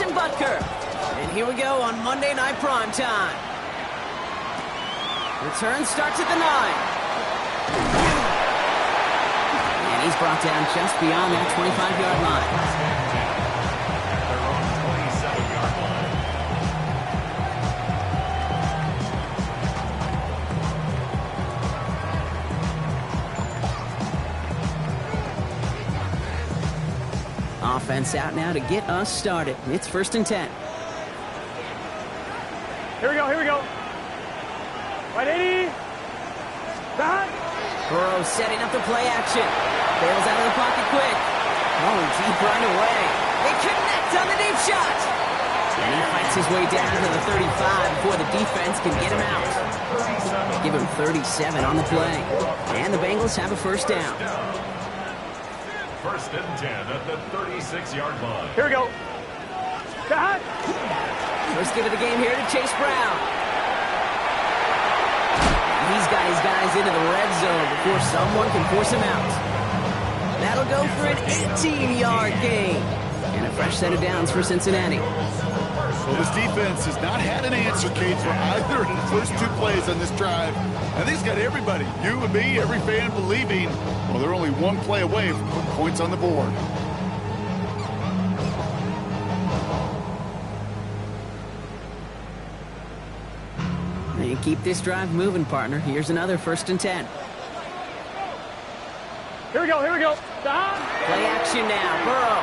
Harrison Butker. And here we go on Monday Night Prime Time. Return starts at the 9. And he's brought down just beyond that 25-yard line. Offense out now to get us started. It's 1st and 10. Here we go. Right, 80. Burrow setting up the play action. Bails out of the pocket quick. Oh, deep right away. They connect on the deep shot. And he fights his way down to the 35 before the defense can get him out. Give him 37 on the play. And the Bengals have a 1st down. 1st and 10 at the 36-yard line. Here we go. First give of the game here to Chase Brown. He's got his guys into the red zone before someone can force him out. That'll go for an 18-yard gain. And a fresh set of downs for Cincinnati. Well, this defense has not had an answer, Kate, for either of the first 2 plays on this drive. I think it's got everybody, you and me, every fan believing, well, they're only 1 play away from putting points on the board. They keep this drive moving, partner. Here's another 1st and 10. Here we go. Play action now. Burrow.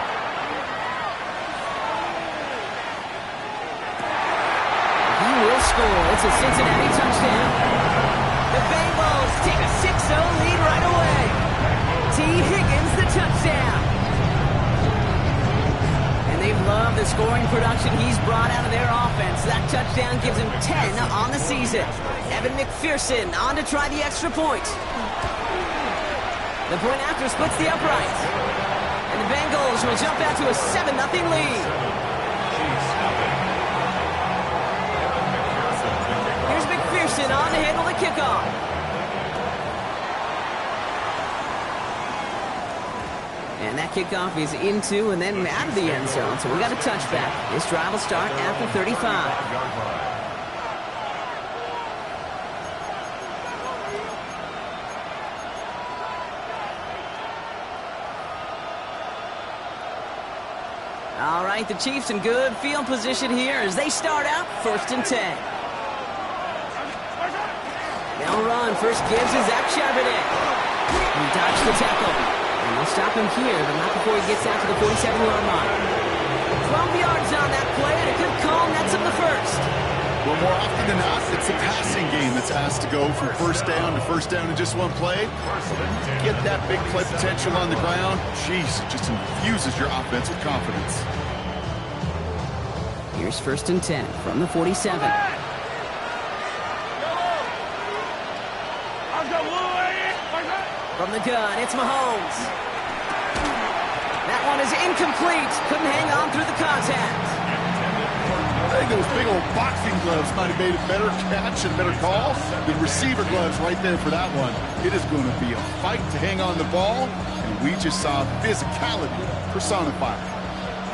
He will score. It's a Cincinnati touchdown. The Bengals take a 6-0 lead right away. T. Higgins, the touchdown. And they've loved the scoring production he's brought out of their offense. That touchdown gives him 10 on the season. Evan McPherson on to try the extra point. The point after splits the uprights. And the Bengals will jump out to a 7-0 lead. Here's McPherson on to handle the kickoff. And that kickoff is into and then out of the end zone. So we got a touchback. This drive will start at the 35. All right, the Chiefs in good field position here as they start out 1st and 10. They'll run. First gives is Zach Charbonnet. He dodged the tackle. And they'll stop him here, but not before he gets out to the 47-yard line. 12 yards on that play, and a good call nets him the 1st. Well, more often than not, it's a passing game that's asked to go from 1st down to 1st down in just 1 play. Get that big play potential on the ground. Jeez, it just infuses your offense with confidence. Here's 1st and 10 from the 47. From the gun, it's Mahomes. That one is incomplete. Couldn't hang on through the contact. I think those big old boxing gloves might have made a better catch and a better call. The receiver gloves right there for that one. It is going to be a fight to hang on the ball, and we just saw physicality personified.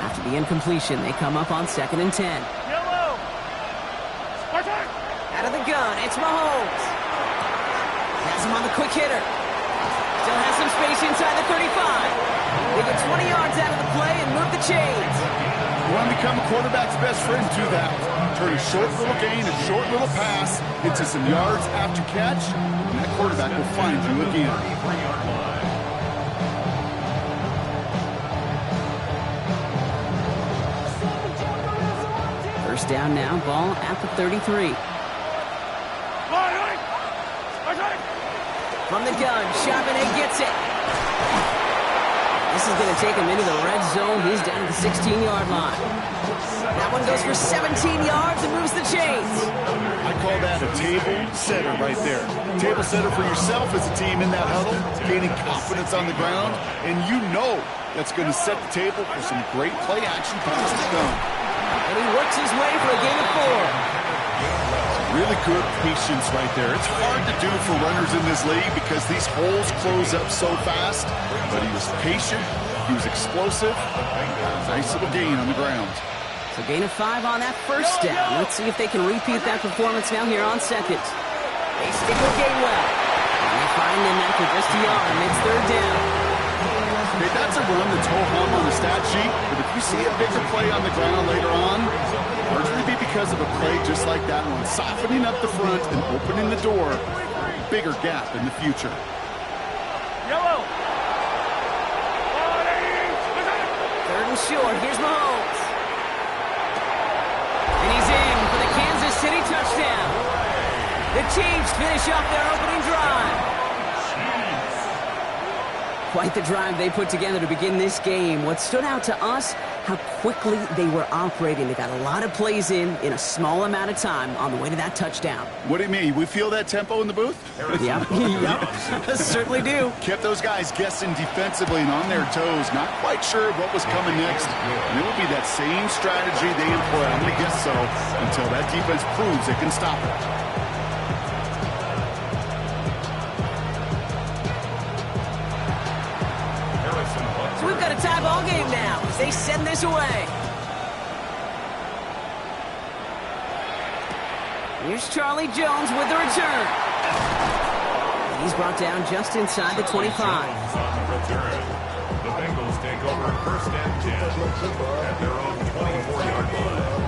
After the incompletion, they come up on 2nd and 10. Yellow. Out of the gun, it's Mahomes. Has him on the quick hitter. Still has some space inside the 35. They get 20 yards out of the play and move the chains. You want to become a quarterback's best friend, do that. Turn a short little gain, a short little pass into some yards after catch, and that quarterback will find you again. First down now, ball at the 33. From the gun, Charbonnet gets it. This is going to take him into the red zone. He's down to the 16-yard line. That one goes for 17 yards and moves the chains. I call that a table setter right there. Table setter for yourself as a team in that huddle, gaining confidence on the ground, and you know that's going to set the table for some great play action passes to come. And he works his way for a gain of 4. Really good patience right there. It's hard to do for runners in this league because these holes close up so fast, but he was patient, he was explosive, nice little gain on the ground. So gain of 5 on that first down. Let's see if they can repeat that performance now here on second. They stick with Gainwell. And they find him after just a yard. It's third down. Hey, that's a run that's ho-hum on the stat sheet, but if you see a bigger play on the ground later on, largely be because of a play just like that one, softening up the front and opening the door, bigger gap in the future. Yellow. Third and short. Here's Mahomes. And he's in for the Kansas City touchdown. The Chiefs finish off their opening drive. Quite the drive they put together to begin this game. What stood out to us, how quickly they were operating. They got a lot of plays in a small amount of time on the way to that touchdown. What do you mean? We feel that tempo in the booth? Yep, certainly do. Kept those guys guessing defensively and on their toes, not quite sure what was coming next. And it will be that same strategy they employ, I'm going to guess so, until that defense proves it can stop it. So we've got a tie ball game now. They send this away. Here's Charlie Jones with the return. He's brought down just inside the 25. The Bengals take over first and 10 at their own 24-yard line.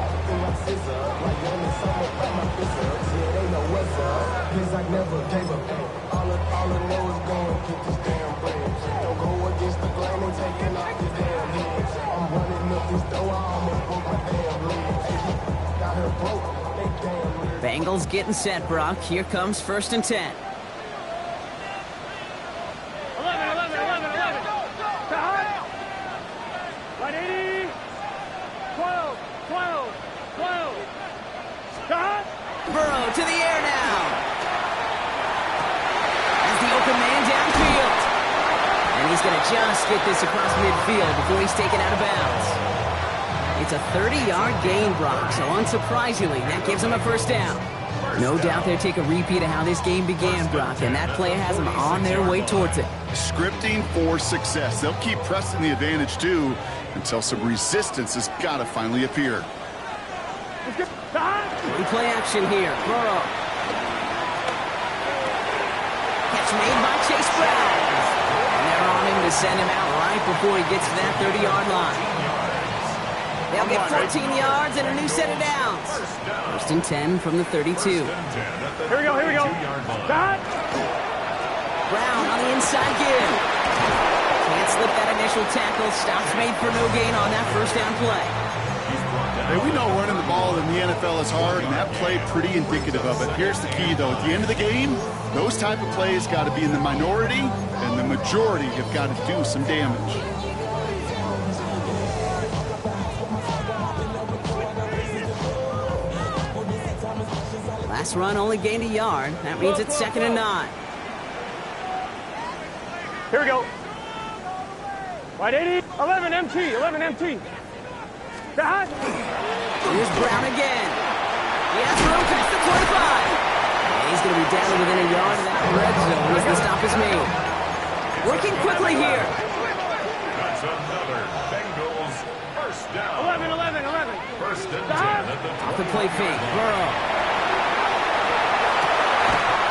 Bengals getting set, Brock. Here comes first and 10. 11. Right 80. 12. Stop. Burrow to the air now. As the open man downfield. And he's going to just get this across midfield before he's taken out of bounds. It's a 30-yard gain, Brock, so unsurprisingly, that gives him a first down. No doubt they'll take a repeat of how this game began, Brock, and that play has them on their way towards it. Scripting for success. They'll keep pressing the advantage, too, until some resistance has got to finally appear. Play action here. Burrow. Catch made by Chase Brown. And they're on him to send him out right before he gets to that 30-yard line. They'll get 14 yards and a new set of downs. First and 10 from the 32. Here we go. Stop. Brown on the inside give. Can't slip that initial tackle. Stops made for no gain on that first down play. Hey, we know running the ball in the NFL is hard, and that play pretty indicative of it. Here's the key, though. At the end of the game, those type of plays got to be in the minority, and the majority have got to do some damage. Last run only gained a yard. That means it's second and 9. Here we go. Right 80. 11 MT. Stop. Here's Brown again. He has room past the 25. And he's going to be down to within a yard of that red zone as the stop is made. Working quickly here. That's another Bengals first down. 11. First and 10 at the Off the play fake. Burrow.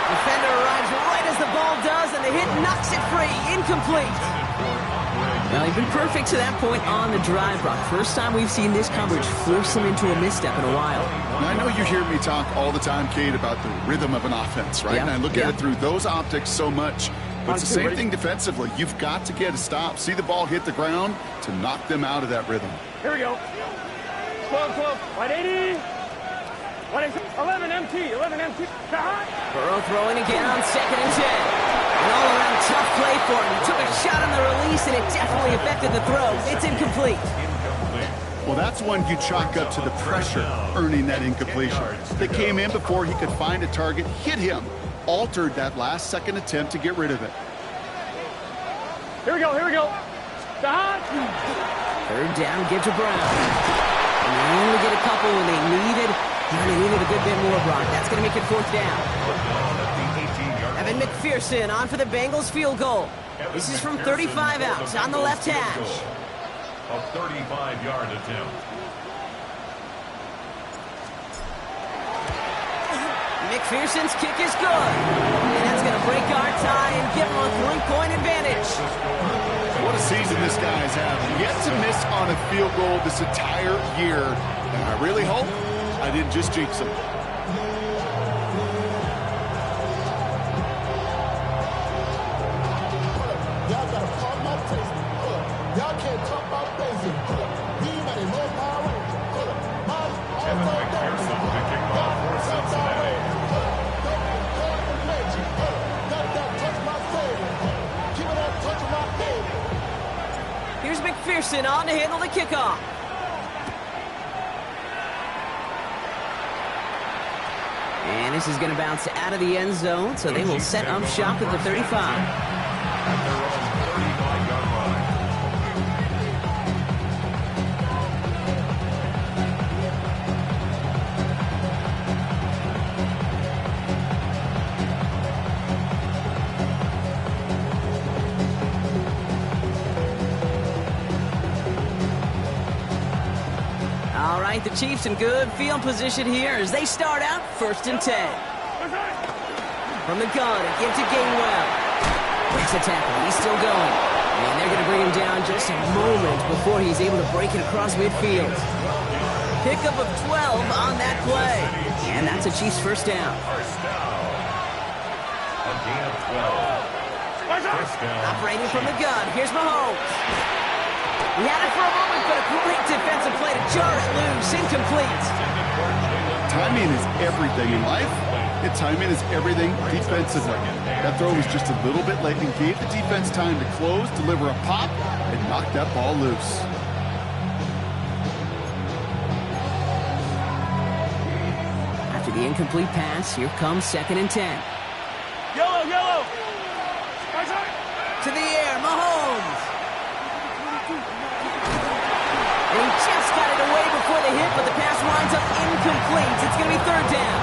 Defender arrives right as the ball does, and the hit knocks it free. Incomplete. Now, they've been perfect to that point on the drive, Brock. First time we've seen this coverage force them into a misstep in a while. Now, I know you hear me talk all the time, Kate, about the rhythm of an offense, right? Yeah. And I look at it through those optics so much. But it's the same thing defensively. You've got to get a stop, see the ball hit the ground to knock them out of that rhythm. Here we go. 12. Right 80. 11 MT. Stop. Burrow throwing again on second and 10. An all-around tough play for him. He took a shot on the release, and it definitely affected the throw. It's incomplete. Well, that's one you chalk up to the pressure earning that incompletion. They came in before he could find a target, hit him, altered that last second attempt to get rid of it. Here we go. Stop. Third down, give to Brown. And they only get a couple when they needed a good bit more, Brock. That's going to make it fourth down. Evan McPherson on for the Bengals field goal. This is from 35 out on the left hash. A 35-yard attempt. McPherson's kick is good. And that's going to break our tie and give him a 3-point advantage. What a season this guy's having. Yet to miss on a field goal this entire year. And I really hope I didn't just jinx him. Y'all gotta pump my taste. Y'all can't talk about basic. Anybody know Power Ranger? Kevin McPherson picking off for Cincinnati. Here's McPherson on to handle the kickoff. And this is going to bounce out of the end zone, so they will set up shop at the 35. At their own 35-yard line. All right, the Chiefs in good field position here as they start out 1st and 10. From the gun, a give to Gainwell. Breaks a tackle, he's still going. And they're going to bring him down just a moment before he's able to break it across midfield. Pickup of 12 on that play. And that's a Chiefs first down. First down. A gain of 12. First down. Operating from the gun, here's Mahomes. He had it for a moment, but a great defensive play to jar it loose, incomplete. Timing is everything in life, and timing is everything defensively. That throw was just a little bit late and gave the defense time to close, deliver a pop, and knock that ball loose. After the incomplete pass, here comes 2nd and 10. Yellow. To the air, Mahomes. And he just got it away before the hit, but the pass winds up incomplete. It's going to be 3rd down.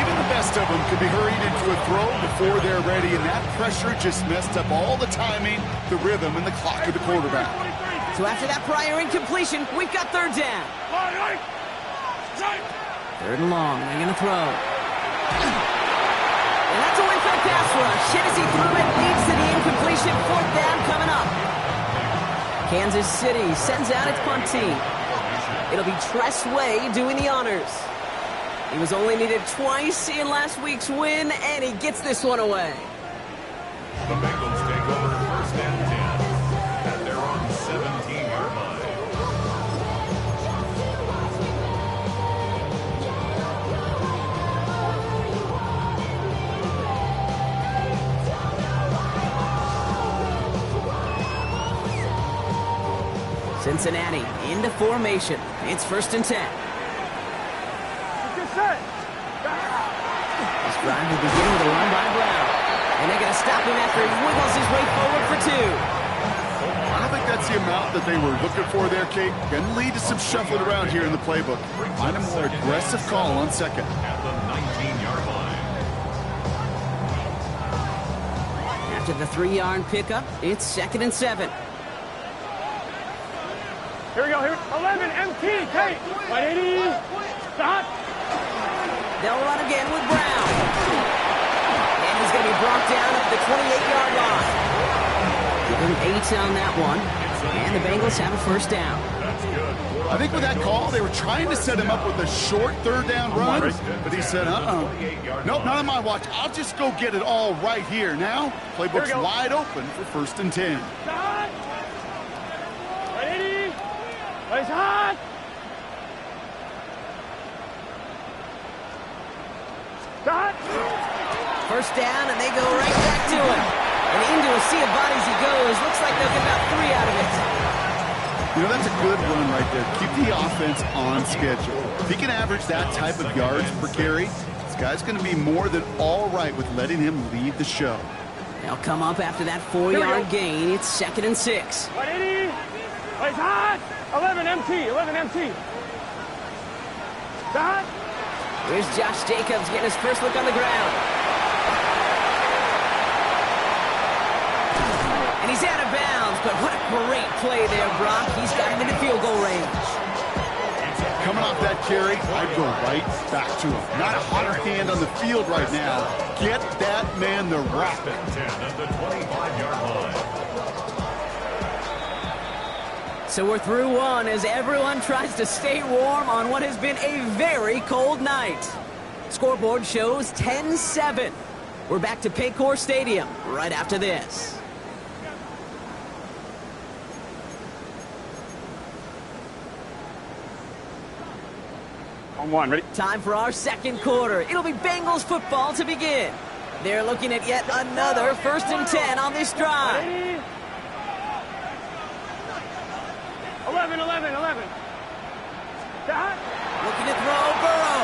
Even the best of them could be hurried into a throw before they're ready, and that pressure just messed up all the timing, the rhythm, and the clock of the quarterback. So after that prior incompletion, we've got 3rd down. 3rd and long, they're going to throw. And that's a win for the pass rush. Hennessy threw it, leads to the incompletion. 4th down coming up. Kansas City sends out its punt team. It'll be Tress Way doing the honors. He was only needed twice in last week's win, and he gets this one away. The Bengals take over 1st and 10 at their own 17-yard line. Cincinnati into formation. It's 1st and 10. This drive will begin with a run by Brown. And they're going to stop him after he wiggles his way forward for 2. I don't think that's the amount that they were looking for there, Kate. Going to lead to some shuffling around here in the playbook. Find a more aggressive call on 2nd. At the 19-yard line. After the 3-yard pickup, it's 2nd and 7. Here we go. 11 MT. Kate. 180. Stop. They'll run again with Brown. And he's going to be brought down at the 28-yard line. Give him 8 on that one. And the Bengals have a 1st down. That's good. I think with that call, they were trying to set him up with a short 3rd down run, but he said, nope, not on my watch. I'll just go get it all right here. Now, playbook's wide open for 1st and 10. Stop. 180. Nice hot. Stop. 1st down, and they go right back to him. And into a sea of bodies he goes. Looks like they'll get about 3 out of it. You know, that's a good run right there. Keep the offense on schedule. If he can average that type of yards per carry, this guy's going to be more than all right with letting him lead the show. They'll come up after that 4-yard gain. It's 2nd and 6. 180. Nice hot. 11 MT. 11 MT. Stop. Here's Josh Jacobs getting his first look on the ground. And he's out of bounds, but what a great play there, Brock. He's got him into field goal range. coming off that carry, I'd go right back to him. Not a hotter hand on the field right now. Get that man the rock. 10 at the 25-yard line. So we're through one as everyone tries to stay warm on what has been a very cold night. Scoreboard shows 10-7. We're back to Paycor Stadium right after this. On one, ready? Time for our second quarter. It'll be Bengals football to begin. They're looking at yet another 1st and 10 on this drive. Ready? 11. Dot. Looking to throw, Burrow.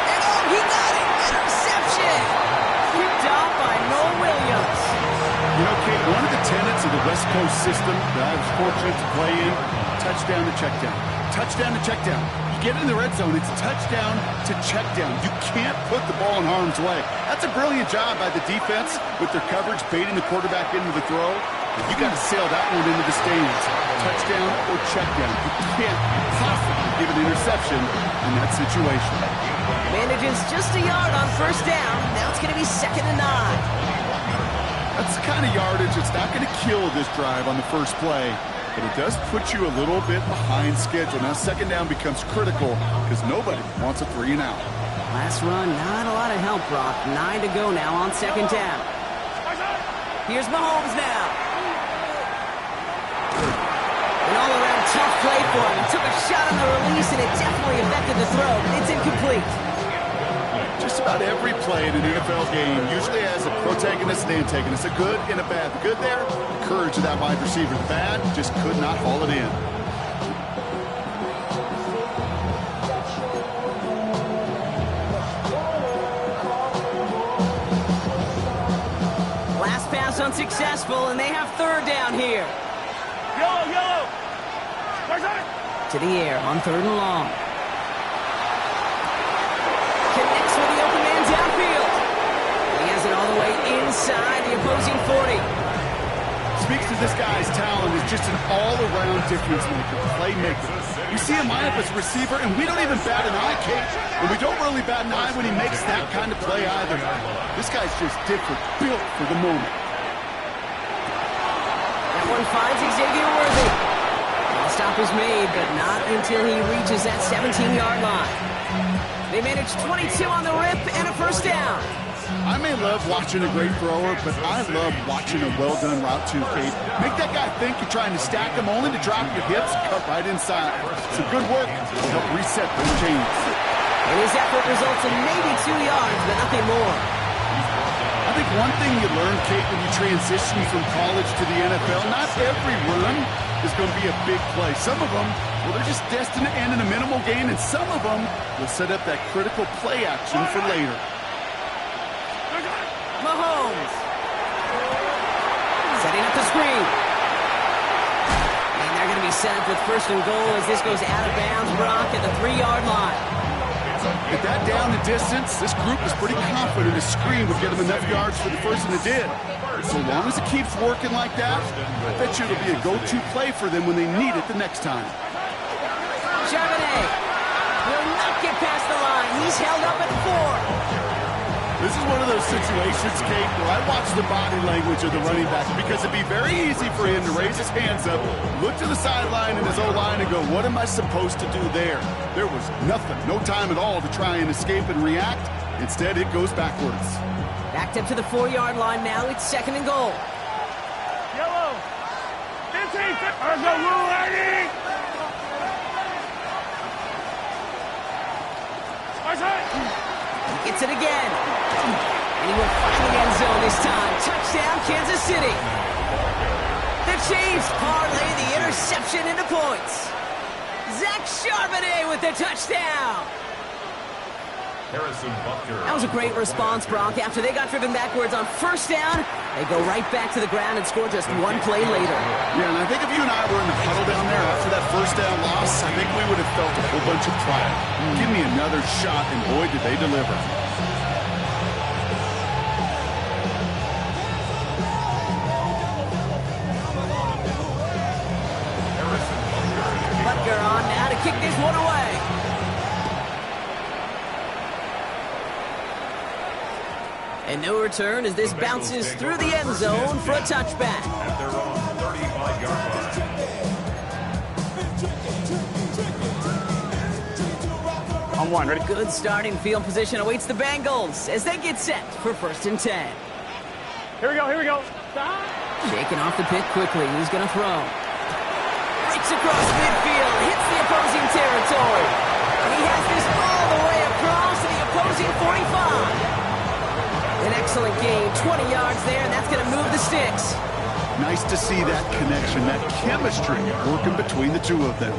And oh, he got it! Interception! Picked off by Noel Williams. You know, Kate, one of the tenets of the West Coast system that I was fortunate to play in, touchdown to check down. Touchdown to check down. You get in the red zone, it's touchdown to check down. You can't put the ball in harm's way. That's a brilliant job by the defense with their coverage, baiting the quarterback into the throw. You got to sail that one into the stands. Touchdown or check down. You can't possibly give an interception in that situation. Manages just a yard on 1st down. Now it's going to be 2nd and 9. That's the kind of yardage that's not going to kill this drive on the first play, but it does put you a little bit behind schedule. Now 2nd down becomes critical because nobody wants a 3 and out. Last run, not a lot of help, Brock. 9 to go now on 2nd down. Here's Mahomes now. An all-around tough play for him. He took a shot on the release, and it definitely affected the throw. It's incomplete. Just about every play in an NFL game usually has a protagonist and antagonist, a good and a bad. The good there, the courage of that wide receiver. The bad, just could not haul it in. Last pass unsuccessful, and they have 3rd down here. Yellow. To the air on 3rd and long. Connects with the open man downfield. He has it all the way inside the opposing 40. Speaks to this guy's talent as just an all-around difference maker, playmaker. You see him line up as a receiver, and we don't even bat an eye, Kate. And we don't really bat an eye when he makes that kind of play either. This guy's just different, built for the moment. That one finds Xavier Worthy. The stop is made, but not until he reaches that 17-yard line. They manage 22 on the rip and a 1st down. I may love watching a great thrower, but I love watching a well-done route too, Kate. Make that guy think you're trying to stack him only to drop your hips, cut right inside. Some good work to help reset those chains. And his effort results in maybe 2 yards, but nothing more. I think one thing you learn, Kate, when you transition from college to the NFL, not every run is going to be a big play. Some of them, well, they're just destined to end in a minimal gain, and some of them will set up that critical play action for later. Mahomes. Setting up the screen. And they're going to be set up with 1st and goal as this goes out of bounds, Brock, at the 3-yard line. At that down the distance, this group was pretty confident a screen would get them enough yards for the 1st, and it did. So long as it keeps working like that, I bet you it'll be a go-to play for them when they need it the next time. Charbonnet will not get past the line. He's held up at 4. This is one of those situations, Kate, where I watch the body language of the running back because it'd be very easy for him to raise his hands up, look to the sideline in his O-line and go, what am I supposed to do there? There was nothing, no time at all to try and escape and react. Instead, it goes backwards. Backed up to the 4-yard line now. It's 2nd and goal. Yellow. 15. There's a rule, Eddie. He gets it again. And he will find the end zone this time. Touchdown, Kansas City. The Chiefs parlay the interception into points. Zach Charbonnet with the touchdown. Harrison Butker. That was a great response, Brock. After they got driven backwards on 1st down, they go right back to the ground and score just 1 play later. Yeah, and I think if you and I were in the huddle down there after that 1st down loss, I think we would have felt a whole bunch of pride. Give me another shot, and boy, did they deliver. Butker kick this one away. And no return as this bounces through the end zone for a touchback. At their own 35-yard line. On one, ready? Good starting field position awaits the Bengals as they get set for 1st and 10. Here we go, here we go. Shaking off the pick quickly. Who's going to throw? Breaks across midfield, hits the opposing territory. And he has this all the way across to the opposing 45. An excellent gain, 20 yards there, and that's going to move the sticks. Nice to see that connection, that chemistry working between the two of them.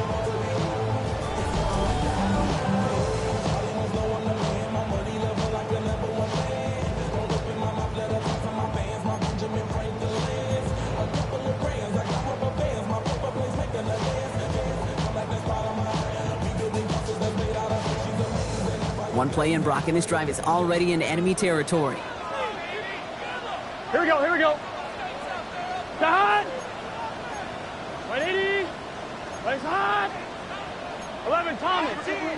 One play in, Brock, and his drive is already in enemy territory. Here we go, here we go. Hot. 180. Place hot. 11, Thomas. 10.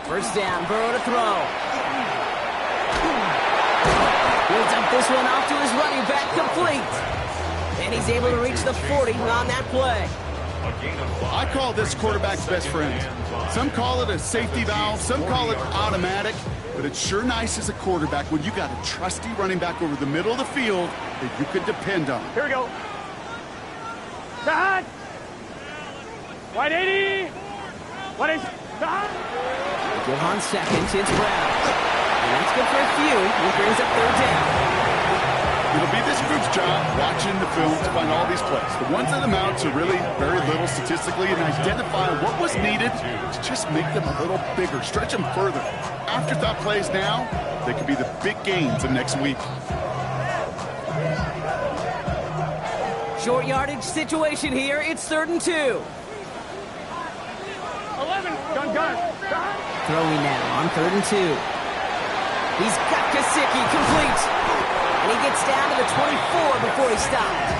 First down, Burrow to throw. He'll dump this one off to his running back, complete. And he's able to reach the 40 on that play. I call this quarterback's best friend. Some call it a safety valve, some call it automatic, but it's sure nice as a quarterback when you got a trusty running back over the middle of the field that you could depend on. Here we go. Hot. 180. 180. Hot. Give on second, it's Brown. And that's good for a few. He brings up 3rd down. It'll be this group's job watching the film to find all these plays. The ones that amount to really very little statistically and identify what was needed to just make them a little bigger, stretch them further. Afterthought plays now, they could be the big gains of next week. Short yardage situation here. It's 3rd and 2. 11. Gun. Throwing now on 3rd and 2. He's got Gesicki complete. And he gets down to the 24 before he stopped.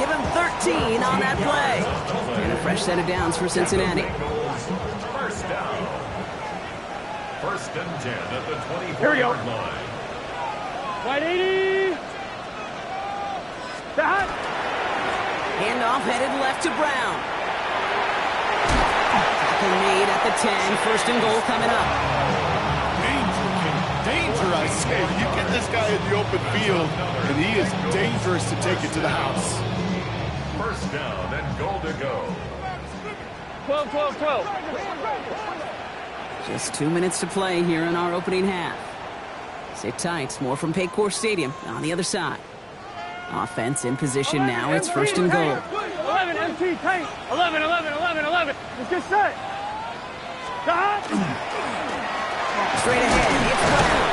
Give him 13 on that play. And a fresh set of downs for Cincinnati. First down. 1st and 10 at the 24-yard line. 180. Hot. Handoff headed left to Brown. Tackle made at the 10. 1st and goal coming up. Danger, I say. You get this guy in the open field, and he is dangerous to take it to the house. First down and goal to go. 12. Just 2 minutes to play here in our opening half. Sit tight. More from Paycor Stadium on the other side. Offense in position now. It's 1st and goal. 11, MT, tight. 11. Let's get set. Hot. Straight ahead, it's Brown.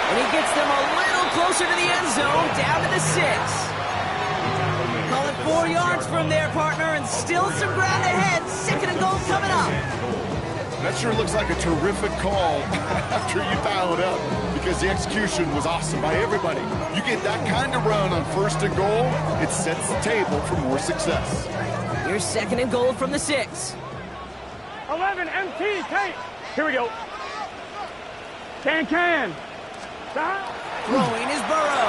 And he gets them a little closer to the end zone, down to the 6. Call it 4 yards from there, partner, and still some ground ahead. 2nd and goal coming up. That sure looks like a terrific call after you dial it up, because the execution was awesome by everybody. You get that kind of run on 1st and goal, it sets the table for more success. Here's 2nd and goal from the 6. 11, MT, tight. Here we go. Can. Stop. Throwing is Burrow.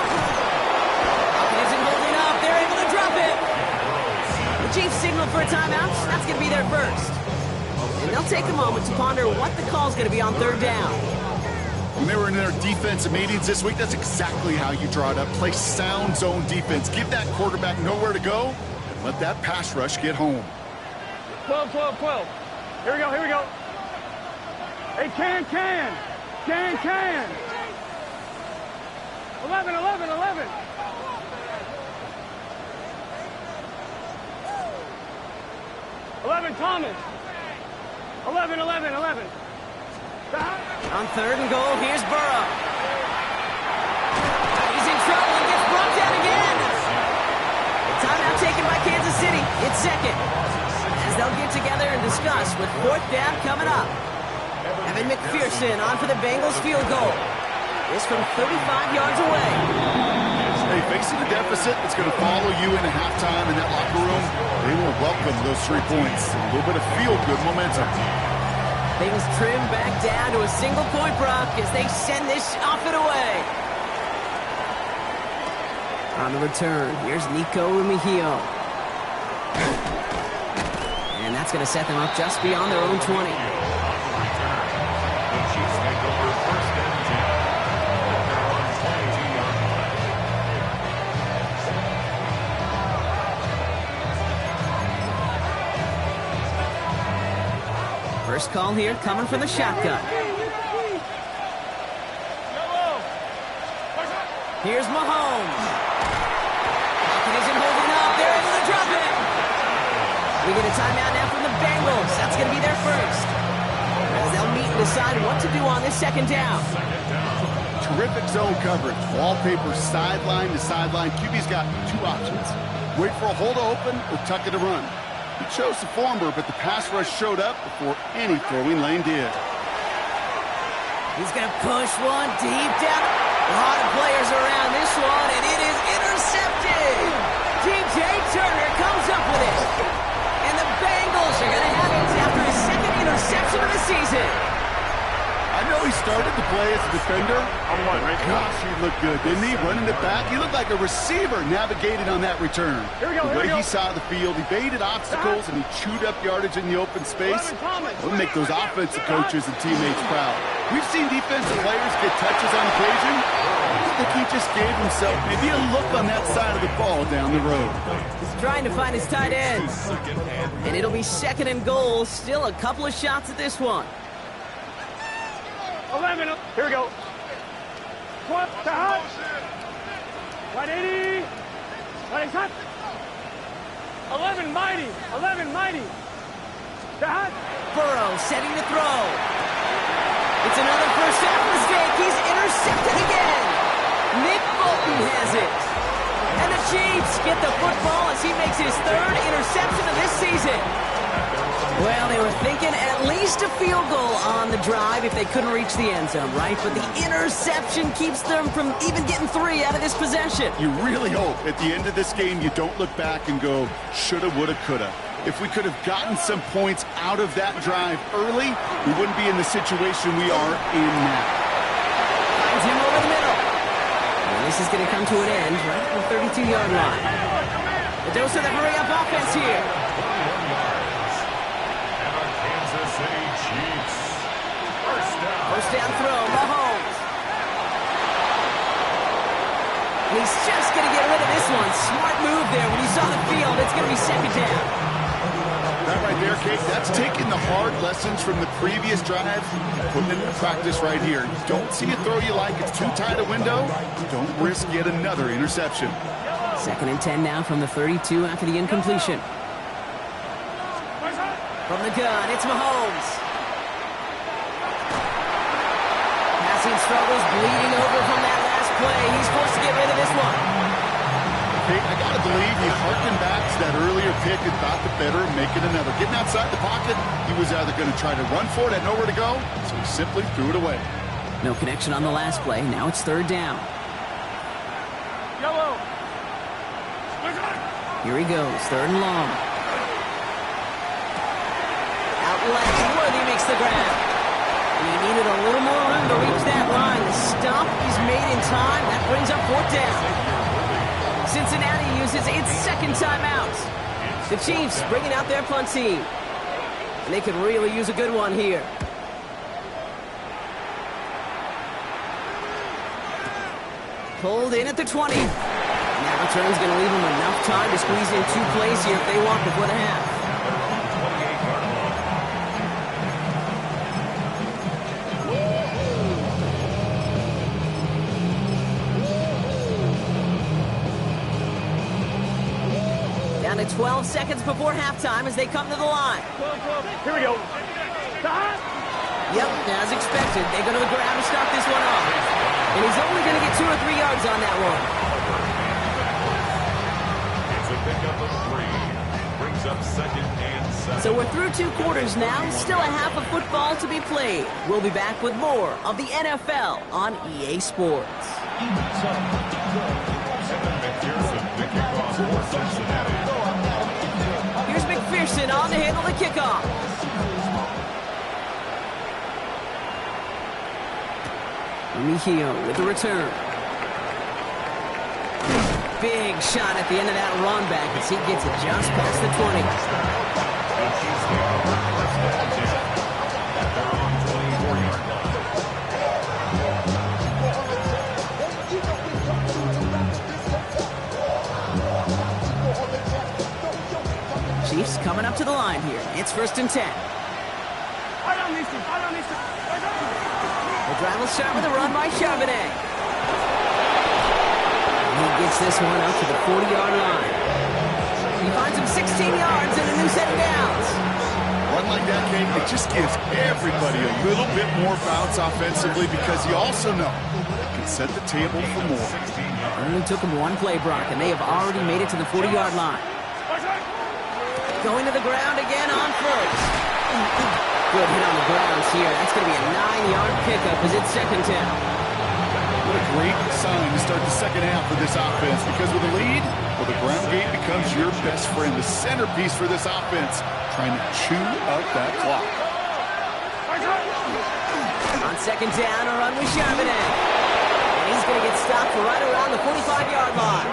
Falcons isn't holding up. They're able to drop it. The Chiefs signal for a timeout. That's going to be their first. And they'll take a moment to ponder what the call's going to be on 3rd down. When they were in their defensive meetings this week, that's exactly how you draw it up. Play sound zone defense. Give that quarterback nowhere to go, and let that pass rush get home. 12. Here we go. Hey, can. 11. 11, Thomas. 11. On 3rd and goal, here's Burrow. He's in trouble and gets brought down again. The timeout taken by Kansas City. It's 2nd. As they'll get together and discuss with 4th down coming up. Evan McPherson on for the Bengals field goal. This from 35 yards away. Hey, facing a deficit that's going to follow you into halftime in that locker room, they will welcome those 3 points. A little bit of feel-good momentum. Things trim back down to a single point, Brock, as they send this off and away. On the return, here's Nico Rumihio. And that's going to set them up just beyond their own 20. The Chiefs take over first and 10. They're on 22-yard line. First call here coming from the shotgun. Here's Mahomes. Pocket isn't holding up. They're able to drop it. We get a timeout now from the Bengals. That's going to be their first. As they'll meet and decide what to do on this second down. Terrific zone coverage. Wallpaper sideline to sideline. QB's got 2 options. Wait for a hole to open or tuck it to run. He chose the former, but the pass rush showed up before any throwing lane did. He's going to push one deep down. A lot of players around this one, and it is intercepted. DJ Turner comes up with it. And the Bengals are going to have it after his second interception of the season. I know he started to play as a defender. Gosh, he looked good, didn't he? Running it back. He looked like a receiver navigating on that return. The way he saw the field, he baited obstacles, and he chewed up yardage in the open space. It'll make those offensive coaches and teammates proud. We've seen defensive players get touches on occasion. I think he just gave himself maybe a look on that side of the ball down the road. He's trying to find his tight end. And it'll be second and goal. Still a couple of shots at this one. 11. Here we go. What the hell? 180. What is that? 11 mighty. 11 mighty. The hot. Burrow setting to throw. It's another first down mistake. He's intercepted again. Nick Bolton has it. And the Chiefs get the football as he makes his 3rd interception of this season. Well, they were thinking at least a field goal on the drive if they couldn't reach the end zone, right? But the interception keeps them from even getting 3 out of this possession. You really hope at the end of this game you don't look back and go, shoulda, woulda, coulda. If we could have gotten some points out of that drive early, we wouldn't be in the situation we are in now. Finds him over the middle. And this is going to come to an end right at the 32-yard line. The dose of the hurry-up offense here. First down throw, Mahomes. And he's just going to get rid of this one. Smart move there. When he saw the field, it's going to be second down. That right there, Kate, that's taking the hard lessons from the previous drive and putting it into practice right here. You don't see a throw you like, it's too tight a window, don't risk yet another interception. Second and 10 now from the 32 after the incompletion. From the gun, it's Mahomes. Passing struggles, bleeding over from that last play. He's forced to get rid of this one. Hey, I got to believe he harkened back to that earlier pick and thought the better of making another. Getting outside the pocket, he was either going to try to run for it, had nowhere to go, so he simply threw it away. No connection on the last play. Now it's 3rd down. Yellow. Here he goes, 3rd and long. Out left, Worthy makes the grab. And he needed a little more room to reach that line. The stop is made in time. That brings up 4th down. Cincinnati uses its 2nd timeout. The Chiefs bringing out their punt team. And they could really use a good one here. Pulled in at the 20. And that return's going to leave them enough time to squeeze in 2 plays here if they want before the half. Down to 12 seconds before halftime as they come to the line. Here we go. Yep, as expected, they go to the ground to start this one off. And he's only going to get 2 or 3 yards on that one. It's a pickup of 3. Brings up 2nd and 7. So we're through 2 quarters now. Still a half of football to be played. We'll be back with more of the NFL on EA Sports. for Cincinnati. Here's McPherson on to handle the kickoff. Mejia with the return. Big shot at the end of that run back as he gets it just past the 20. The Chiefs take over first and 10 at their own 24-yard line. Chiefs coming up to the line here. It's first and 10. The drive will start with a run by Charbonnet. He gets this one up to the 40-yard line. He finds him 16 yards and a new set of downs. Run like that, Kate, it just gives everybody a little bit more bounce offensively because you also know it can set the table for more. Only took him one play, Brock, and they have already made it to the 40-yard line. Going to the ground again on first. Good hit on the grounds here. That's going to be a 9-yard pickup as it's second down. What a great sign to start the second half of this offense because with a lead, well, the ground game becomes your best friend, the centerpiece for this offense, trying to chew up that clock. On second down, a run with Charbonnet. And he's going to get stopped right around the 45-yard line.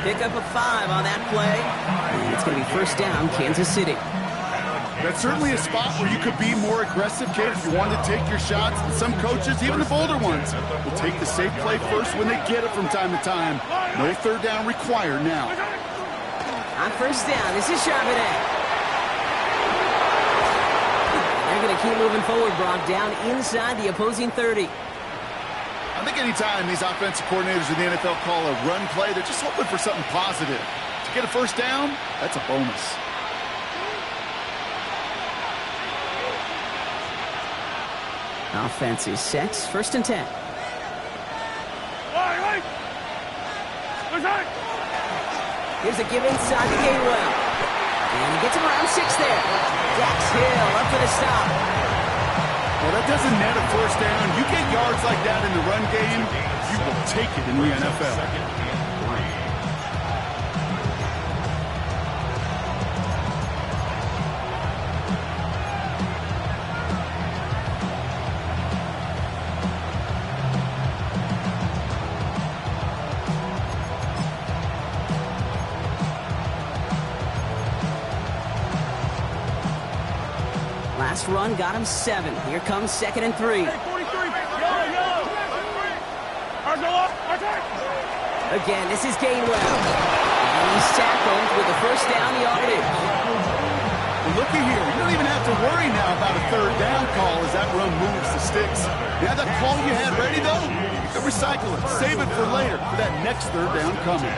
Pickup of 5 on that play. And it's going to be first down, Kansas City. That's certainly a spot where you could be more aggressive, Kate, if you want to take your shots. And some coaches, even the bolder ones, will take the safe play first when they get it from time to time. No third down required now. On first down, this is Charbonnet. They're going to keep moving forward, Brock, down inside the opposing 30. I think anytime these offensive coordinators in the NFL call a run play, they're just hoping for something positive. To get a first down, that's a bonus. Offense is set. First and 10. Here's a give inside to Gainwell. And he gets him around 6 there. Dax Hill up for the stop. Well, that doesn't net a first down. You get yards like that in the run game, you will take it in the NFL. Last run got him 7. Here comes second and 3. Again, this is Gainwell. And he's tackled with the first down yardage. Well, looky here. You don't even have to worry now about a third down call as that run moves the sticks. You have that call you had ready, though? You can recycle it. Save it for later for that next third down coming.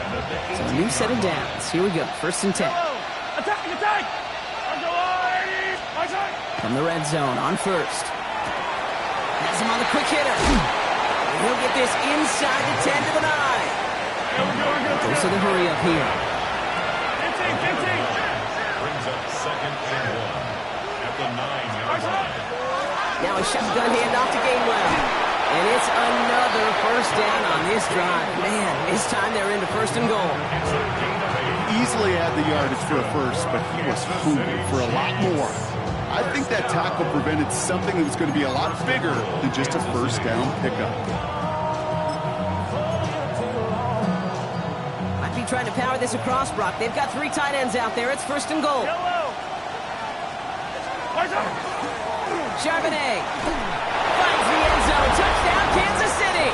So a new set of downs. Here we go. First and 10. Attack! From the red zone on first. Has him on the quick hitter. And he'll get this inside the 10 to the 9. Goes to the hurry up here. 15. Brings up second and 1 at the 9-yard line. Now a shotgun handoff to Gainwell. And it's another first down on this drive. Man, this time they're into first and goal. Easily had the yardage for a first, but he was hungry for a lot more. I think that tackle prevented something that was going to be a lot bigger than just a first down pickup. Might be trying to power this across, Brock. They've got 3 tight ends out there. It's first and goal. Charbonnet finds the end zone. Touchdown, Kansas City.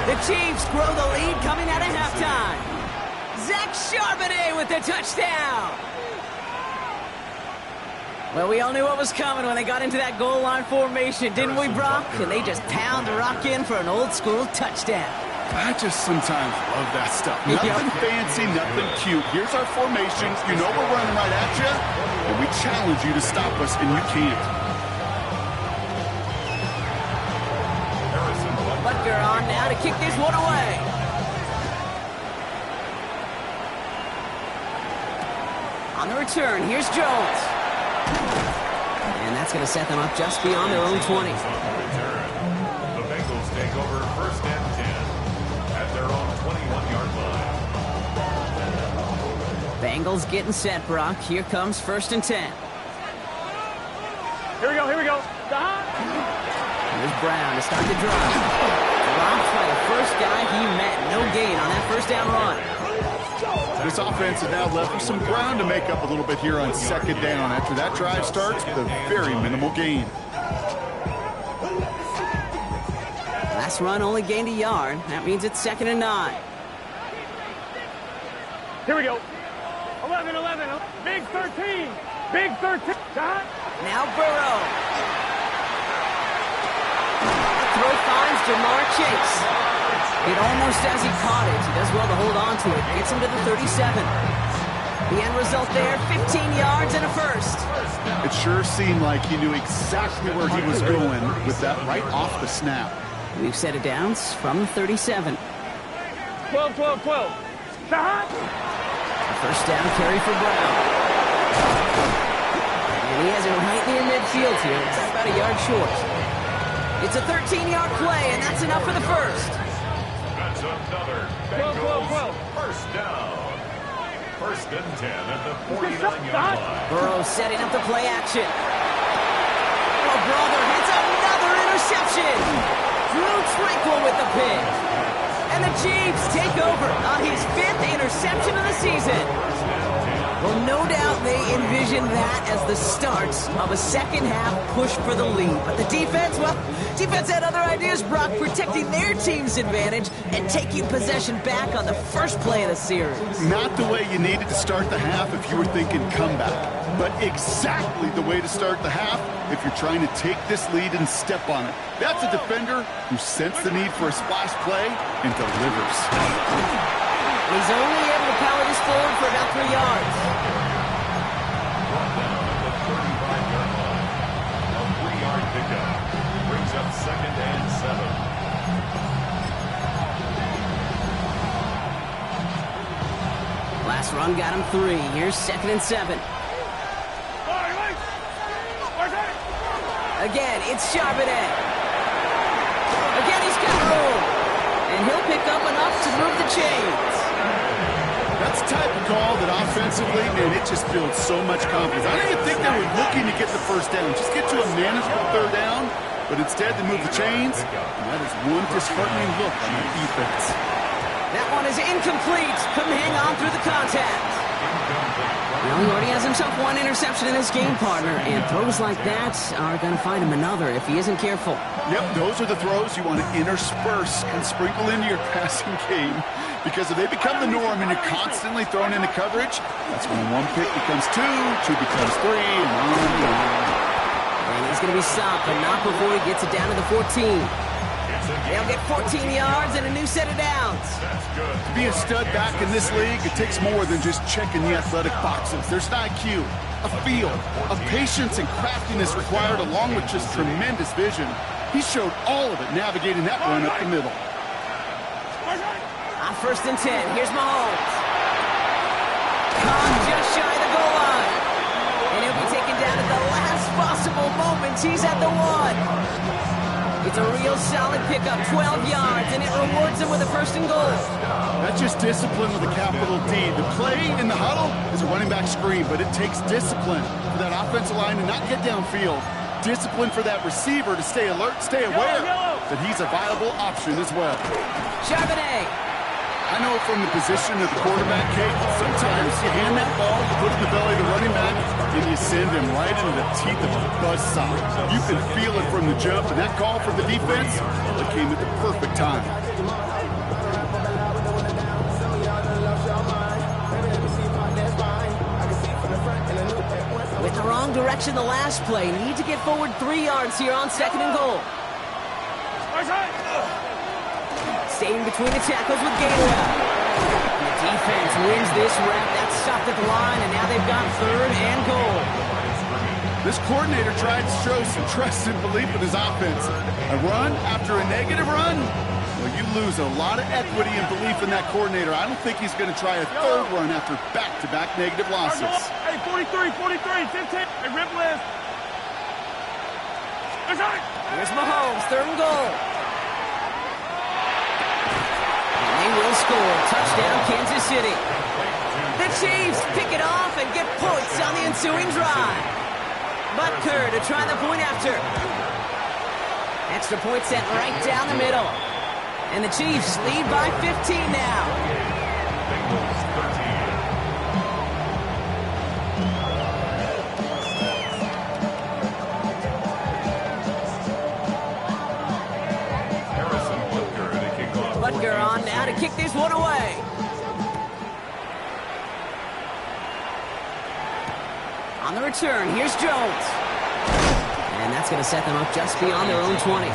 The Chiefs grow the lead coming out of halftime. Zach Charbonnet with the touchdown. Well, we all knew what was coming when they got into that goal line formation, didn't we, Brock? And they just pound the rock in for an old-school touchdown. I just sometimes love that stuff. Nothing fancy, nothing cute. Here's our formation. You know we're running right at you, and we challenge you to stop us, and you can't. Butker on now to kick this one away. On the return, here's Jones. And that's going to set them up just beyond their own 20. The Bengals take over first and 10 at their own 21-yard line. Bengals getting set, Brock. Here comes 1st and 10. Here we go, here we go. Here's Brown to start the drive. Dropped by the first guy he met. No gain on that 1st down run. This offense is now left with some ground to make up a little bit here on 2nd down after that drive starts with a very minimal gain. Last run only gained a yard. That means it's 2nd and 9. Here we go. 11, 11, big 13, big 13. Now Burrow. Throw finds Jamar Chase. It almost as he caught it. He does well to hold on to it. Gets him to the 37. The end result there, 15 yards and a 1st. It sure seemed like he knew exactly where he was going with that right off the snap. We've set it downs from the 37. 12, 12, 12. First down carry for Brown. And he has it right near midfield here. It's about a yard short. It's a 13-yard play, and that's enough for the 1st. That's another Bengals 1st down. 1st and 10 at the 49-yard line. Burrow setting up the play action. Oh, brother, it's another interception. Drew Tranquill with the pick. And the Chiefs take over on his 5th interception of the season. Well, no doubt they envisioned that as the start of a second-half push for the lead. But the defense, well, defense had other ideas, Brock, protecting their team's advantage and taking possession back on the first play of the series. Not the way you needed to start the half if you were thinking comeback, but exactly the way to start the half if you're trying to take this lead and step on it. That's a defender who sensed the need for a splash play and delivers. He's only able to power this forward for about 3 yards. Brought down at the 35-yard line. A 3-yard pickup brings up 2nd and 7. Last run got him 3. Here's 2nd and 7. Again, it's Charbonnet. Again, he's got room. And he'll pick up enough to move the chains. That's the type of call that offensively, man, it just builds so much confidence. I didn't even think they were looking to get the 1st down. Just get to a manageable 3rd down. But instead, they move the chains. And that is one disheartening look on the defense. That one is incomplete. Couldn't hang on through the contact. Well, he already has himself 1 interception in his game, partner, and throws like that are going to find him another if he isn't careful. Yep, those are the throws you want to intersperse and sprinkle into your passing game, because if they become the norm and you're constantly thrown into coverage, that's when 1 pick becomes 2, 2 becomes 3, and on and on. And he's going to be stopped, but not before he gets it down to the 14. They'll get 14 yards and a new set of downs. That's good. To be a stud back in this league, it takes more than just checking the athletic boxes. There's an IQ, a feel, a patience and craftiness required, along with just tremendous vision. He showed all of it navigating that run up the middle. On 1st and 10, here's Mahomes. Khan just shy of the goal line. And he'll be taken down at the last possible moment. He's at the 1. It's a real solid pickup, 12 yards, and it rewards him with a 1st and goal. That's just discipline with a capital D. The play in the huddle is a running back screen, but it takes discipline for that offensive line to not get downfield. Discipline for that receiver to stay alert, stay aware that he's a viable option as well. Charbonnet. I know from the position of the quarterback, Kate, sometimes you hand that ball, you put it in the belly of the running back, and you send him right into the teeth of a buzzsaw. You can feel it from the jump, and that call for the defense, it came at the perfect time. With the wrong direction the last play, need to get forward 3 yards here on 2nd and goal. Staying between the tackles with Gainwell. The defense wins this rep. That's stopped at the line, and now they've got 3rd and goal. This coordinator tried to show some trust and belief in his offense. A run after a negative run? Well, you lose a lot of equity and belief in that coordinator. I don't think he's going to try a 3rd run after back-to-back negative losses. Hey, 43, 43, 15. Hey, rip list. Here's Mahomes, 3rd and goal. They will score. Touchdown, Kansas City. The Chiefs pick it off and get points on the ensuing drive. Butker to try the point after. Extra point set right down the middle. And the Chiefs lead by 15 now. Bengals 13. Harrison Butker to kick off. Butker on now to kick this one away. On the return, here's Jones. And that's going to set them up just beyond their own 20. The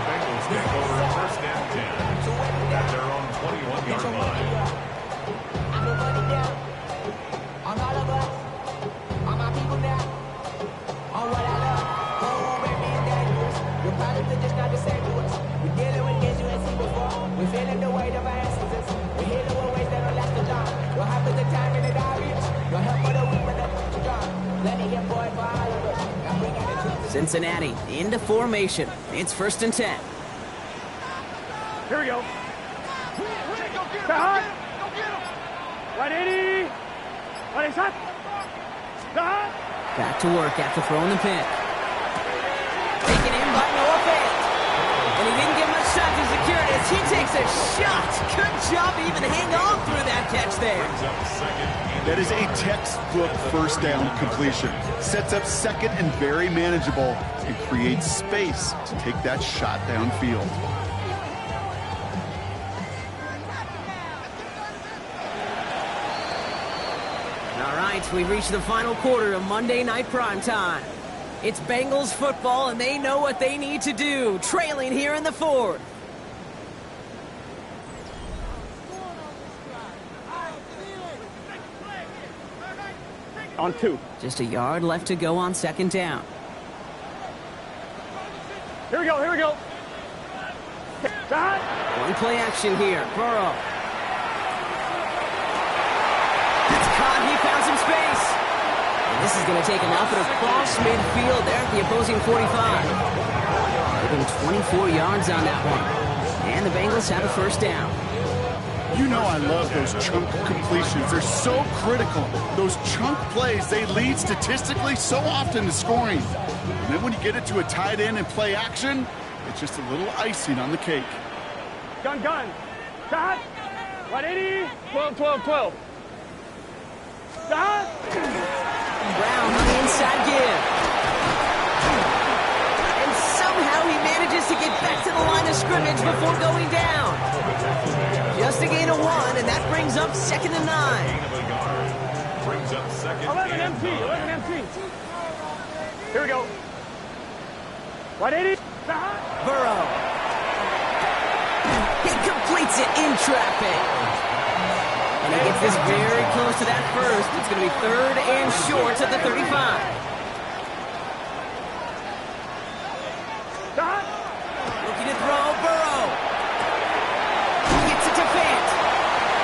Bengals take over first and 10 at their own 21-yard line. On all of us, on my people now, on what I love, home and being dangerous. Your problems are just not the same to us. We're dealing with things you ain't seen before. We're feeling the weight of our ancestors. We're healing with ways that don't last too long. What happens the time in the diaries? No help for the weak, but that's strong. Let it get boy for all of us. Now bring out the truth. Cincinnati into formation. It's 1st and 10. Here we go. Stop. Right 80. Right shot. Stop. Back to work after throwing the pick. Taken in by Noah Fant. And he didn't get much time to secure it as he takes a shot. Good job to even hang on through that catch there. That is a textbook first down completion. Sets up second and very manageable and creates space to take that shot downfield. All right, we've reached the final quarter of Monday Night Primetime. It's Bengals football, and they know what they need to do, trailing here in the 4th. On 2. Just a yard left to go on 2nd down. Here we go. Here we go. Stop. One play action here. Burrow. It's caught. He found some space. And this is going to take him off at across midfield there at the opposing 45. Give him 24 yards on that one. And the Bengals have a 1st down. You know I love those chunk completions. They're so critical. Those chunk plays, they lead statistically so often to scoring. And then when you get it to a tight end and play action, it's just a little icing on the cake. Gun. Stop. Right 80. 12. Stop. Brown on the inside give. And somehow he manages to get back to the line of scrimmage before going down. Just a gain of 1, and that brings up 2nd and 9. Brings up 2nd 11 and MT. 9. 11 MT. Here we go. Right 80. Stop. Burrow. He completes it in traffic. And he gets this very close to that first. It's going to be 3rd and short at the 35. Stop. Looking to throw, Burrow. Gets it to Fant.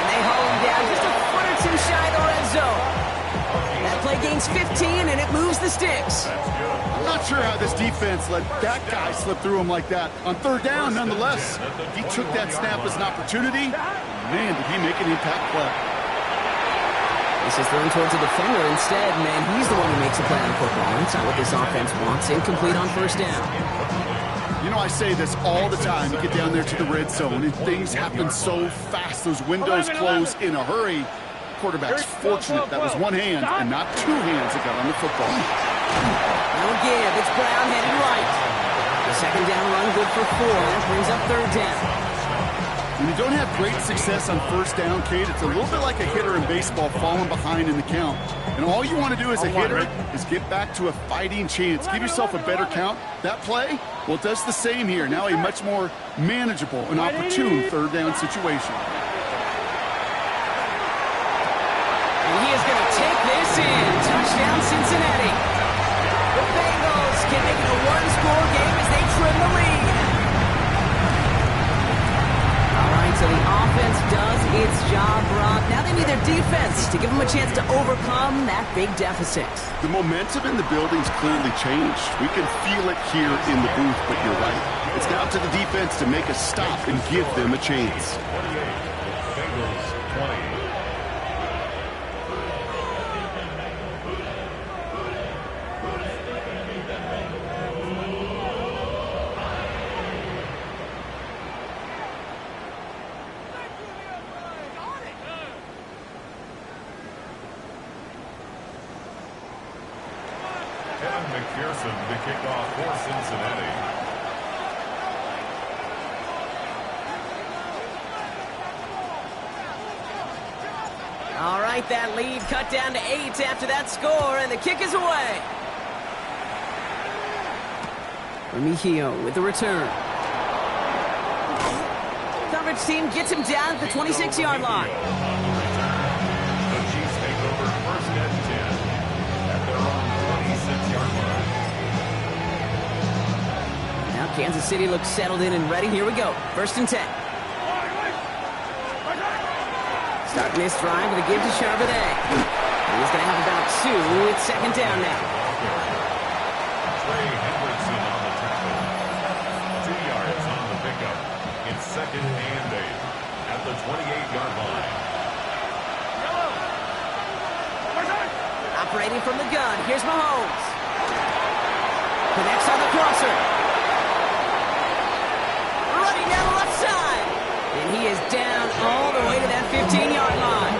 And they haul him down just a foot or 2 shy of the red zone. That play gains 15, and it moves the sticks. I'm not sure how this defense let that guy slip through him like that. On 3rd down, nonetheless, he took that snap as an opportunity. Man, did he make an impact play. This is thrown towards a defender instead. Man, he's the one who makes a play on football. That's not what this offense wants. Incomplete on 1st down. You know, I say this all the time. You get down there to the red zone, and things happen so fast. Those windows close in a hurry. Quarterback's fortunate that was one hand and not 2 hands that got on the football. No give. It's Brown headed right. The 2nd down run good for 4. That brings up 3rd down. When you don't have great success on 1st down, Kate, it's a little bit like a hitter in baseball falling behind in the count. And all you want to do as a hitter is get back to a fighting chance. Give yourself a better count. That play, well, it does the same here. Now a much more manageable and opportune 3rd down situation. And he is going to take this in. Touchdown, Cincinnati. The Bengals can make it a 1-score game as they trim the lead. All right, so the offense does its job, Rob. Now they need their defense to give them a chance to overcome that big deficit. The momentum in the building's clearly changed. We can feel it here in the booth, but you're right. It's now to the defense to make a stop and give them a chance. 28, Bengals 20. McPherson to kick off for Cincinnati. All right, that lead cut down to 8 after that score, and the kick is away. Remigio with the return. Coverage team gets him down at the 26-yard line. The Chiefs take over first and 10 at their own 26-yard line. Now Kansas City looks settled in and ready. Here we go. First and 10. Starting this drive with a give to Charbonnet. He's going to have about 2. It's second down now. Trey Hendrickson on the tackle. 2 yards on the pickup. It's second and 8 at the 28-yard line. Operating from the gun. Here's Mahomes. Connects on the crosser. Running down the left side. And he is down all the way to that 15-yard line.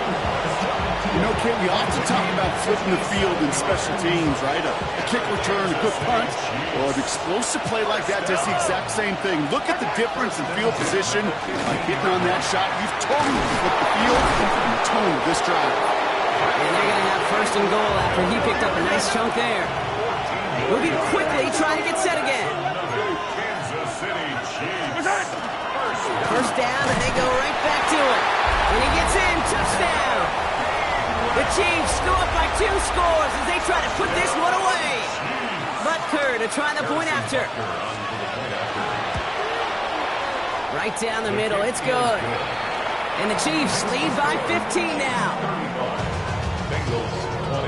You know, Kate, we often talk about flipping the field in special teams, right? A kick return, a good punt, or an explosive play like that does the exact same thing. Look at the difference in field position by hitting on that shot. You've totally flipped the field and the tone of this drive. And they're going to have first and goal after he picked up a nice chunk there. Moving quickly, trying to get set again. Kansas City Chiefs. First down, and they go right back to it. When he gets in, touchdown. The Chiefs go up by 2 scores as they try to put this one away. Butker to try the point after. Right down the middle, it's good. And the Chiefs lead by 15 now. Bengals 20.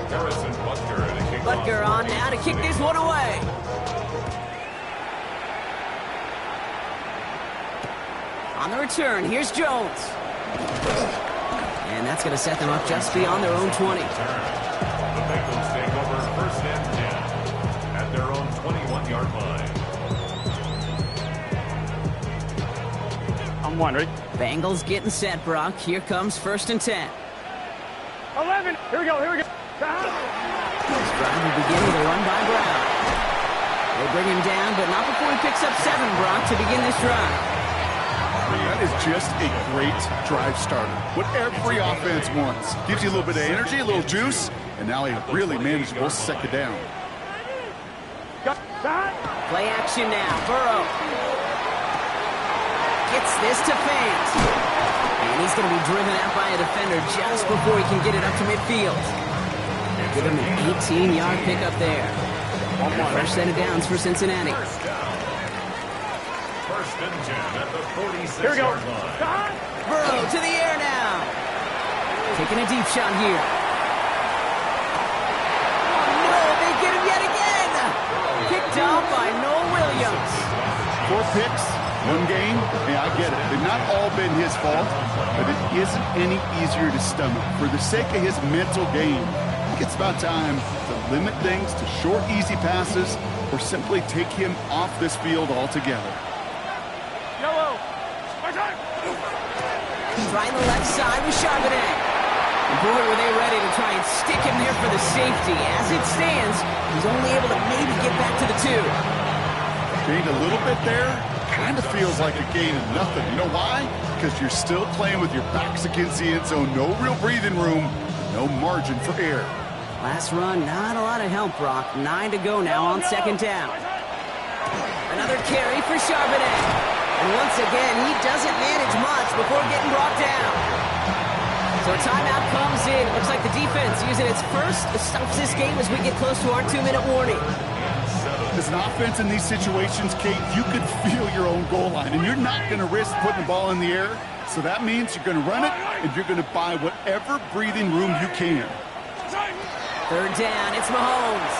Harrison Butker to kick off. Butker on now to kick this one away. On the return, here's Jones. And that's going to set them up just beyond their own 20. The Bengals take over first and 10 at their own 21-yard line. I'm one, ready? Bengals getting set, Brock. Here comes first and 10. 11. Here we go. This drive will begin with a run by Brown. They bring him down, but not before he picks up 7, Brock, to begin this drive. That is just a great drive starter. What every offense wants. Gives you a little bit of energy, a little juice, and now a really manageable second down. Play action now. Burrow gets this to Fant. And he's going to be driven out by a defender just before he can get it up to midfield. Give him an 18-yard pickup there. Fresh set of downs for Cincinnati. First and 10 at the 46-yard line. Burrow to the air now. Taking a deep shot here. No, they get him yet again. Picked off by Noel Williams. 4 picks, 1 game. Yeah, I get it. They've not all been his fault, but it isn't any easier to stomach. For the sake of his mental game, I think it's about time to limit things to short, easy passes or simply take him off this field altogether. Trying the left side with Charbonnet. And boy, were they ready to try and stick him there for the safety. As it stands, he's only able to maybe get back to the 2. Gained a little bit there. Kind of feels like a gain of nothing. You know why? Because you're still playing with your backs against the end zone. No real breathing room. No margin for error. Last run, not a lot of help, Brock. 9 to go now on second down. Another carry for Charbonnet. And once again, he doesn't manage much before getting brought down. So a timeout comes in. Looks like the defense using its first stops this game as we get close to our 2-minute warning. As an offense in these situations, Kate, you could feel your own goal line, and you're not going to risk putting the ball in the air. So that means you're going to run it, and you're going to buy whatever breathing room you can. Third down, it's Mahomes.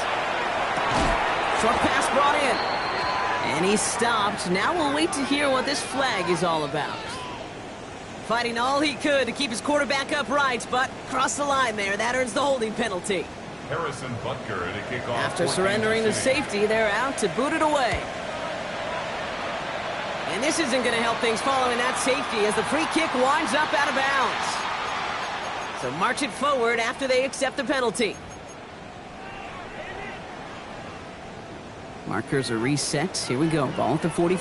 Short pass brought in. And he's stopped. Now we'll wait to hear what this flag is all about. Fighting all he could to keep his quarterback upright, but crossed the line there. That earns the holding penalty. Harrison Butker to kick off. After surrendering the safety, they're out to boot it away. And this isn't going to help things following that safety as the free kick winds up out of bounds. So march it forward after they accept the penalty. Markers are reset. Here we go. Ball at the 44.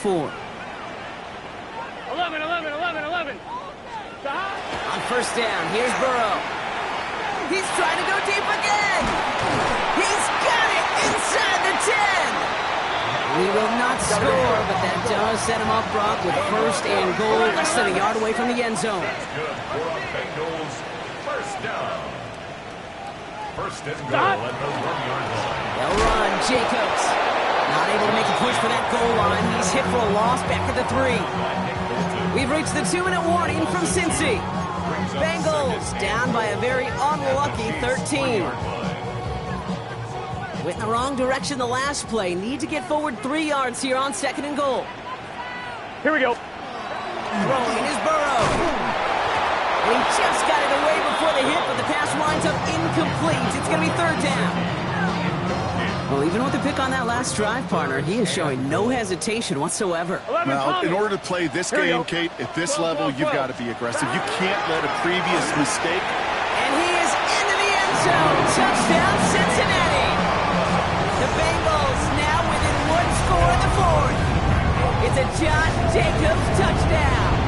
11, 11, 11, 11. On first down, here's Burrow. He's trying to go deep again. He's got it inside the 10. He will not score, but that does set him up, Brock, with first and goal, less than a yard away from the end zone. Good for Bengals. First down. First and goal at the 1-yard line. They'll run. Jacobs not able to make a push for that goal line. He's hit for a loss back at the 3. We've reached the 2-minute warning from Cincy. Bengals down by a very unlucky 13. Went in the wrong direction the last play. Need to get forward 3 yards here on second and goal. Here we go. Throwing is Burrow. And he just got it away before the hit, but the pass winds up incomplete. It's going to be third down. Well, even with the pick on that last drive, partner, he is showing no hesitation whatsoever. Now, in order to play this game, Kate, at this level, you've got to be aggressive. You can't let a previous mistake. And he is into the end zone. Touchdown, Cincinnati. The Bengals now within 1 score in the 4th. It's a Josh Jacobs touchdown.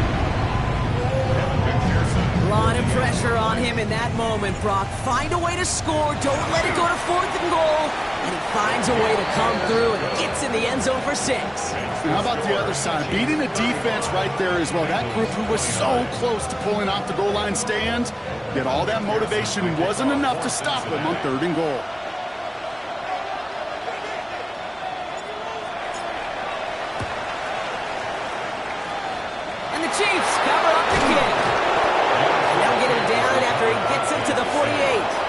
A lot of pressure on him in that moment, Brock. Find a way to score. Don't let it go to 4th and goal. And he finds a way to come through and gets in the end zone for 6. How about the other side? Beating the defense right there as well. That group who was so close to pulling off the goal line stand, yet all that motivation wasn't enough to stop them on 3rd and goal. And the Chiefs cover up the kick. And they'll get him down after he gets it to the 48.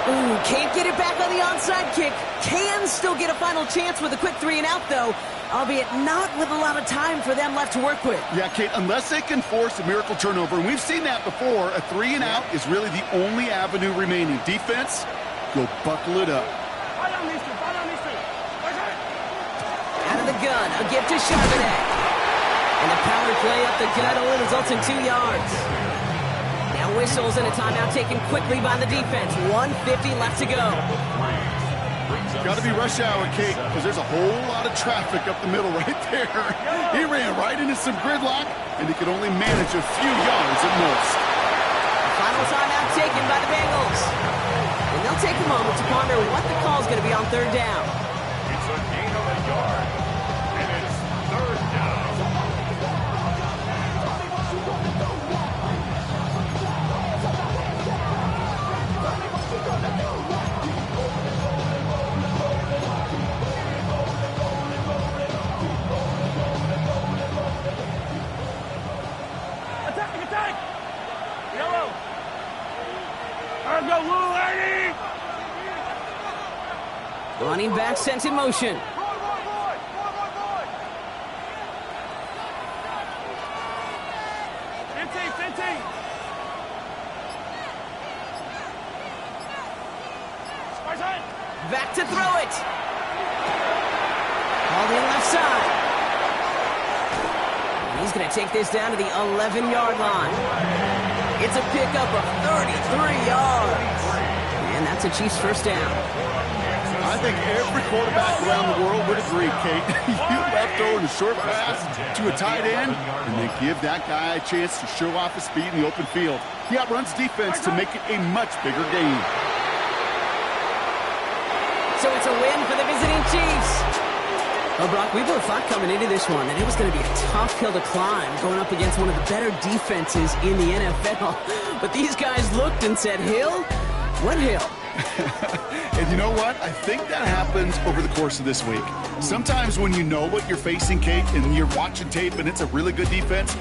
Ooh, can't get it back on the onside kick. Can still get a final chance with a quick 3-and-out, though, albeit not with a lot of time for them left to work with. Yeah, Kate, unless they can force a miracle turnover, and we've seen that before, a 3-and-out is really the only avenue remaining. Defense, go buckle it up. Out of the gun, a gift to Charbonnet. And a power play up the gut only results in 2 yards. Now whistles and a timeout taken quickly by the defense. 1:50 left to go. Got to be rush hour, Kate, because there's a whole lot of traffic up the middle right there. He ran right into some gridlock, and he could only manage a few yards at most. The final timeout taken by the Bengals. And they'll take a moment to ponder what the call is going to be on 3rd down. It's a gain of a yard, and it's 3rd down. Attack! Yellow! Let's go, Lou, lady! Running back sent in motion. Back to throw it. Called in left side. He's going to take this down to the 11-yard line. It's a pickup of 33 yards. And that's a Chiefs first down. I think every quarterback around the world would agree, Kate. You love throwing a short pass to a tight end, and then give that guy a chance to show off his speed in the open field. He outruns defense to make it a much bigger game. So it's a win for the visiting Chiefs. Well, Brock, we both thought coming into this one that it was going to be a tough hill to climb going up against one of the better defenses in the NFL. But these guys looked and said, hill? What hill? And you know what? I think that happens over the course of this week. Sometimes when you know what you're facing, Kate, and you're watching tape and it's a really good defense,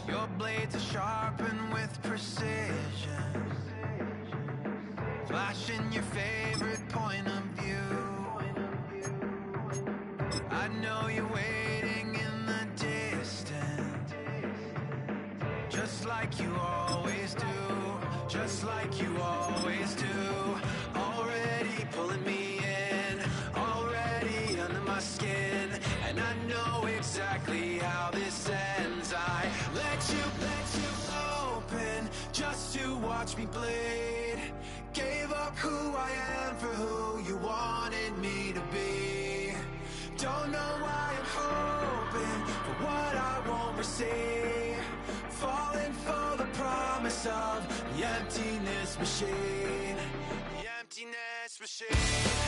your blades are sharpened with precision, flashing your favorite point of view. I know you're waiting in the distance, just like you always do, just like you always do. Already pulling me in, already under my skin, and I know exactly how this ends. I let you open just to don't know why I'm hoping for what I won't receive. Falling for the promise of the emptiness machine. The emptiness machine.